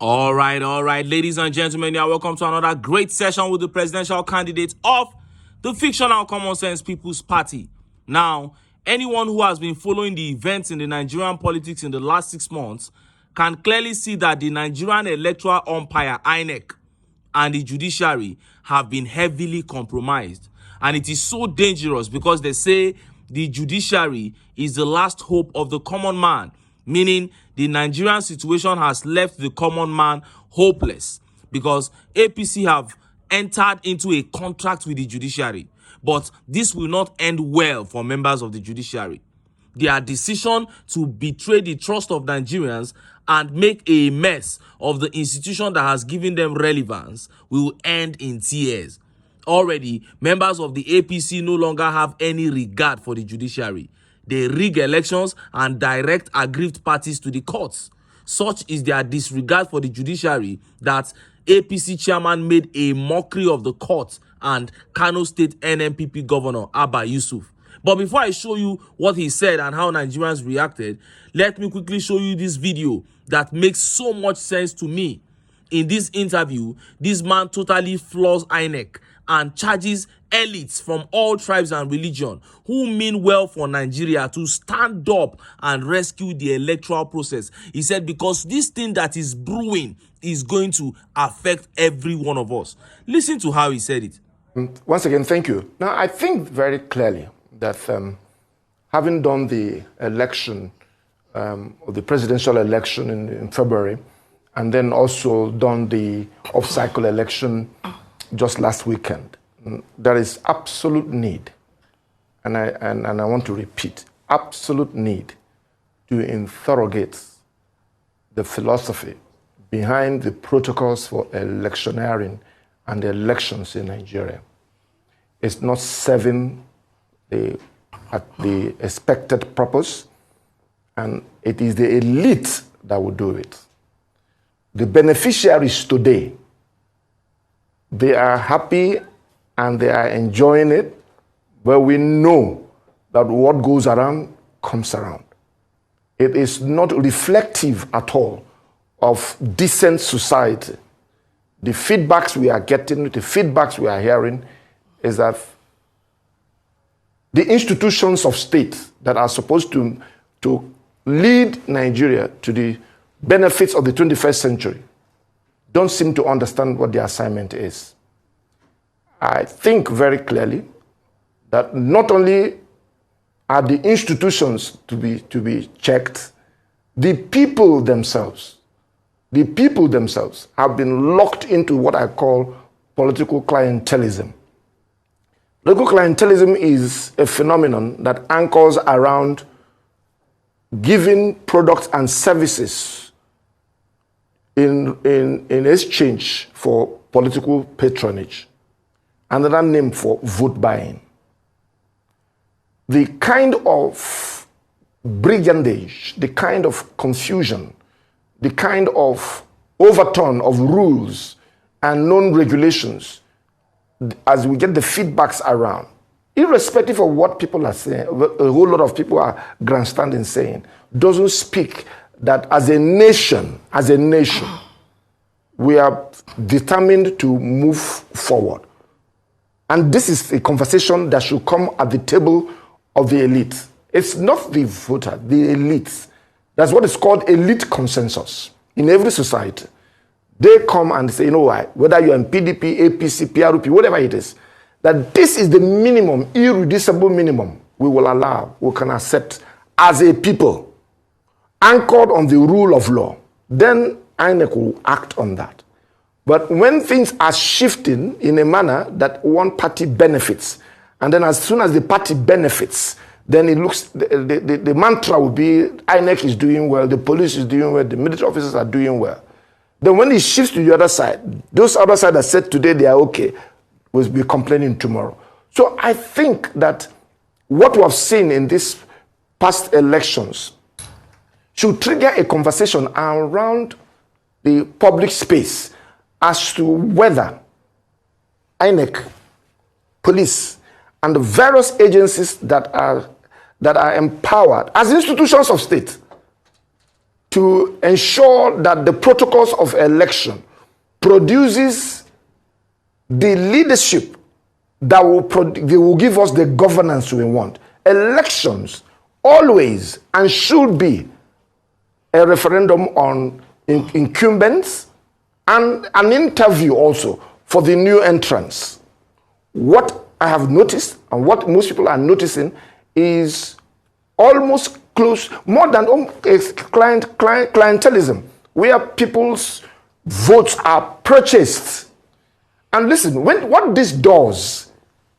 All right, ladies and gentlemen, you're welcome to another great session with the presidential candidate of the fictional Common Sense People's Party. Now, anyone who has been following the events in the Nigerian politics in the last 6 months can clearly see that the Nigerian electoral umpire, INEC, and the judiciary have been heavily compromised. And it is so dangerous because they say the judiciary is the last hope of the common man, meaning the Nigerian situation has left the common man hopeless because APC have entered into a contract with the judiciary. But this will not end well for members of the judiciary. Their decision to betray the trust of Nigerians and make a mess of the institution that has given them relevance will end in tears. Already, members of the APC no longer have any regard for the judiciary. They rig elections and direct aggrieved parties to the courts. Such is their disregard for the judiciary that APC chairman made a mockery of the court and Kano State NNPP Governor Abba Yusuf. But before I show you what he said and how Nigerians reacted, let me quickly show you this video that makes so much sense to me. In this interview, this man totally floors INEC and charges elites from all tribes and religion who mean well for Nigeria to stand up and rescue the electoral process. He said because this thing that is brewing is going to affect every one of us. Listen to how he said it. Once again, thank you. Now, I think very clearly that having done the election, or the presidential election in February, and then also done the off-cycle election just last weekend, there is absolute need, and I want to repeat, absolute need to interrogate the philosophy behind the protocols for electioneering and the elections in Nigeria. It's not serving the expected purpose, and it is the elite that will do it. The beneficiaries today, they are happy and they are enjoying it, but we know that what goes around comes around. It is not reflective at all of decent society. The feedbacks we are getting, the feedbacks we are hearing is that the institutions of state that are supposed to lead Nigeria to the benefits of the 21st century don't seem to understand what the assignment is. I think very clearly that not only are the institutions to be checked, the people themselves have been locked into what I call political clientelism. Political clientelism is a phenomenon that anchors around giving products and services in exchange for political patronage. Another name for vote buying. The kind of brigandage, the kind of confusion, the kind of overturn of rules and known regulations as we get the feedbacks around, irrespective of what people are saying, a whole lot of people are grandstanding saying, doesn't speak that as a nation, we are determined to move forward. And this is a conversation that should come at the table of the elite. It's not the voter, the elite. That's what is called elite consensus in every society. They come and say, you know what, whether you're in PDP, APC, PRP, whatever it is, that this is the minimum, irreducible minimum we will allow, we can accept as a people, anchored on the rule of law. Then INEC will act on that. But when things are shifting in a manner that one party benefits, and then as soon as the party benefits, then it looks, the mantra will be, INEC is doing well, the police is doing well, the military officers are doing well. Then when it shifts to the other side, those other side that said today they are okay, will be complaining tomorrow. So I think that what we have seen in these past elections should trigger a conversation around the public space as to whether INEC, police, and the various agencies that are empowered as institutions of state to ensure that the protocols of election produces the leadership that will give us the governance we want. Elections always and should be a referendum on incumbents and an interview also for the new entrants. What I have noticed and what most people are noticing is almost close, more than clientelism, where people's votes are purchased. And listen, what this does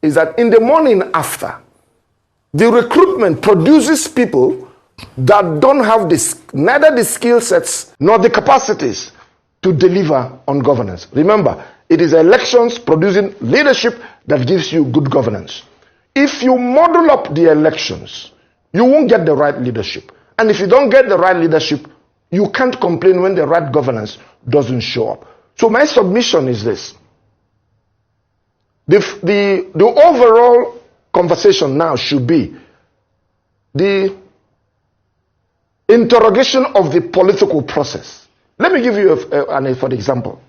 is that in the morning after, the recruitment produces people that don't have neither the skill sets nor the capacities to deliver on governance. Remember, it is elections producing leadership that gives you good governance. If you model up the elections, you won't get the right leadership. And if you don't get the right leadership, you can't complain when the right governance doesn't show up. So my submission is this. The overall conversation now should be the interrogation of the political process. Let me give you for example.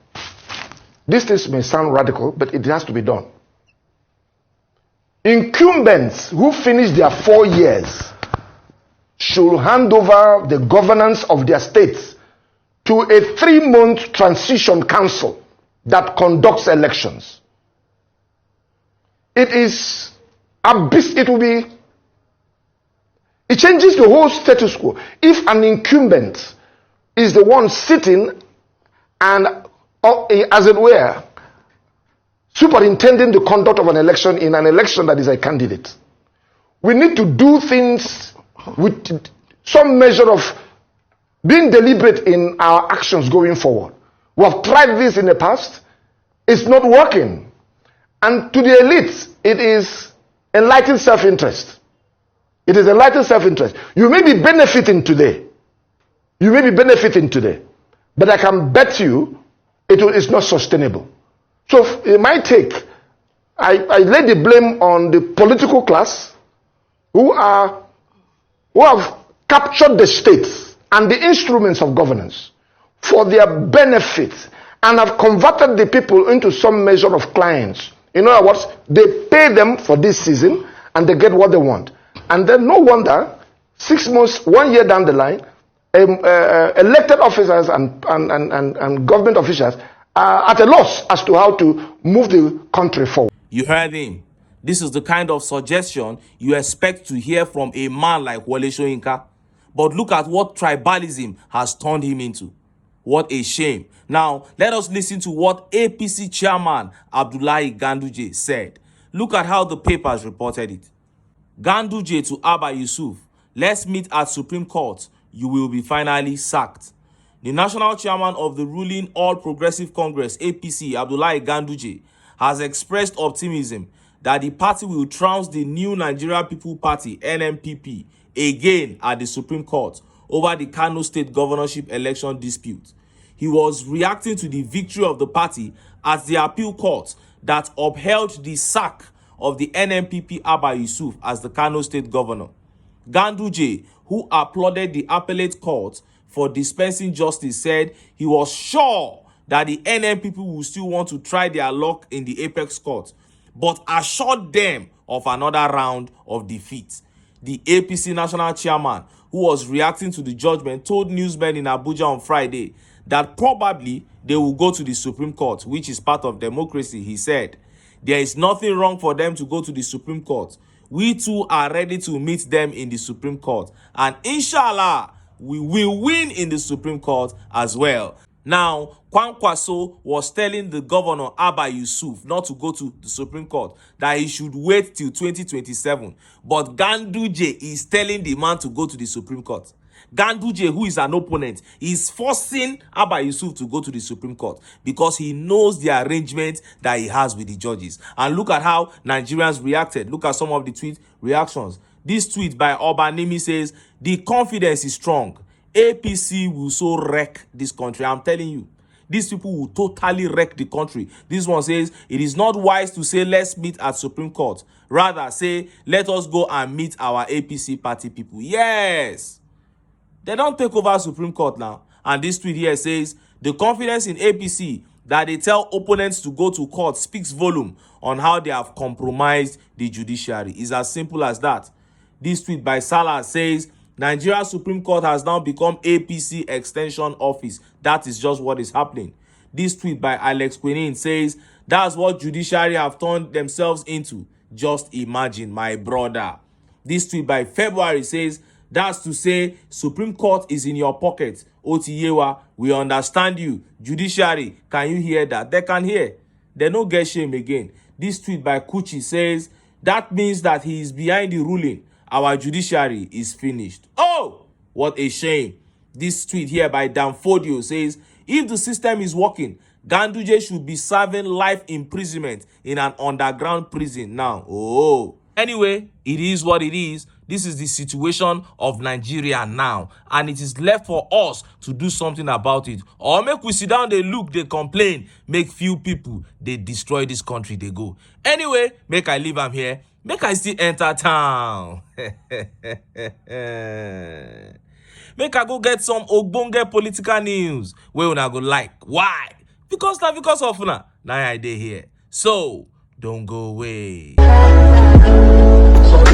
These things may sound radical, but it has to be done. Incumbents who finish their 4 years should hand over the governance of their states to a 3-month transition council that conducts elections. It changes the whole status quo. If an incumbent is the one sitting and, as it were, superintending the conduct of an election in an election that is a candidate, we need to do things with some measure of being deliberate in our actions going forward. We have tried this in the past. It's not working. And to the elites, it is enlightened self-interest. It is enlightened self-interest. You may be benefiting today. But I can bet you it's not sustainable. So in my take, I lay the blame on the political class who have captured the states and the instruments of governance for their benefit and have converted the people into some measure of clients. In other words, they pay them for this season and they get what they want. And then no wonder, 6 months, 1 year down the line, elected officers and government officials are at a loss as to how to move the country forward. You heard him. This is the kind of suggestion you expect to hear from a man like Wole Soyinka. But look at what tribalism has turned him into. What a shame. Now, let us listen to what APC chairman Abdullahi Ganduje said. Look at how the papers reported it. Ganduje to Abba Yusuf, let's meet at Supreme Court. You will be finally sacked. The national chairman of the ruling All Progressive Congress, APC, Abdullahi Ganduje, has expressed optimism that the party will trounce the new Nigeria People Party, NNPP, again at the Supreme Court over the Kano State governorship election dispute. He was reacting to the victory of the party at the appeal court that upheld the sack of the NNPP Abba Yusuf as the Kano State governor. Ganduje, who applauded the appellate court for dispensing justice, said he was sure that the NNPP will still want to try their luck in the apex court, but assured them of another round of defeat. The APC national chairman, who was reacting to the judgment, told newsmen in Abuja on Friday that probably they will go to the Supreme Court, which is part of democracy. He said, there is nothing wrong for them to go to the Supreme Court. We too are ready to meet them in the Supreme Court. And inshallah, we will win in the Supreme Court as well. Now, Kwankwaso was telling the governor Abba Yusuf not to go to the Supreme Court, that he should wait till 2027. But Ganduje is telling the man to go to the Supreme Court. Ganduje, who is an opponent, is forcing Abba Yusuf to go to the Supreme Court because he knows the arrangement that he has with the judges. And look at how Nigerians reacted. Look at some of the tweet reactions. This tweet by Obanimi says, the confidence is strong. APC will so wreck this country. I'm telling you, these people will totally wreck the country. This one says, it is not wise to say, let's meet at Supreme Court. Rather, say, let us go and meet our APC party people. Yes. They don't take over Supreme Court now. And this tweet here says, the confidence in APC that they tell opponents to go to court speaks volume on how they have compromised the judiciary. It's as simple as that. This tweet by Salah says, Nigeria Supreme Court has now become APC extension office. That is just what is happening. This tweet by Alex Quinin says, that's what judiciary have turned themselves into. Just imagine, my brother. This tweet by February says, that's to say, Supreme Court is in your pocket. Otiyewa, we understand you. Judiciary, can you hear that? They can hear. They no get shame again. This tweet by Kuchi says, that means that he is behind the ruling. Our judiciary is finished. Oh, what a shame. This tweet here by Danfodio says, if the system is working, Ganduje should be serving life imprisonment in an underground prison now. Oh. Anyway, it is what it is. This is the situation of Nigeria now, and it is left for us to do something about it. Or make we sit down, they look, they complain, make few people, they destroy this country, they go. Anyway, make I leave am here. Make I still enter town. Make I go get some ogbonge political news wey una go like. Why? Because of una. Now I dey here. So, don't go away. Sorry,